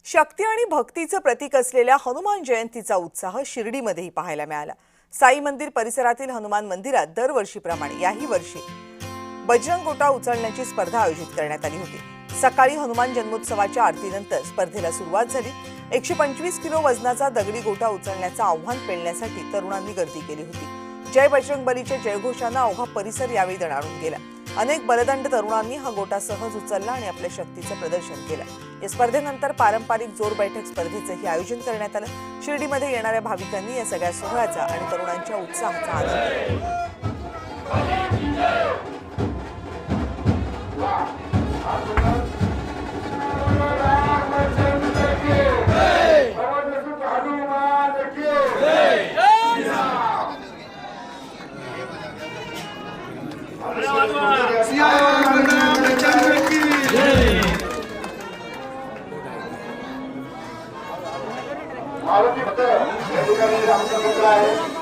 शक्ती आणि भक्तीचं प्रतीक असलेल्या हनुमान जयंतीचा उत्साह शिर्डीमध्येही पाहायला मिळाला। साई मंदिर परिसरातील हनुमान मंदिरात दरवर्षीप्रमाणे याही वर्षी बजरंग गोटा उचलण्याची स्पर्धा आयोजित करण्यात आली होती। सकाळी हनुमान जन्मोत्सवाच्या आरतीनंतर स्पर्धेला सुरुवात झाली। 125 किलो वजनाचा दगडी गोटा उचलण्याचं आव्हान पेलण्यासाठी तरुणांनी गर्दी केली होती। जय बजरंगबलीच्या जयघोषानं अवघा परिसर यावेळी दणाणून गेला। अनेक बलदंड तरुणांनी हा गोटा सहज उचलला आणि आपल्या शक्तीचं प्रदर्शन केलं। या स्पर्धेनंतर पारंपरिक जोर बैठक स्पर्धेचंही आयोजन करण्यात आलं। शिर्डीमध्ये येणाऱ्या भाविकांनी या सगळ्या सोहळ्याचा आणि तरुणांच्या उत्साहाचा आनंद घेतला। मारुती भक्त या ठिकाणी रामचंद्र आहे।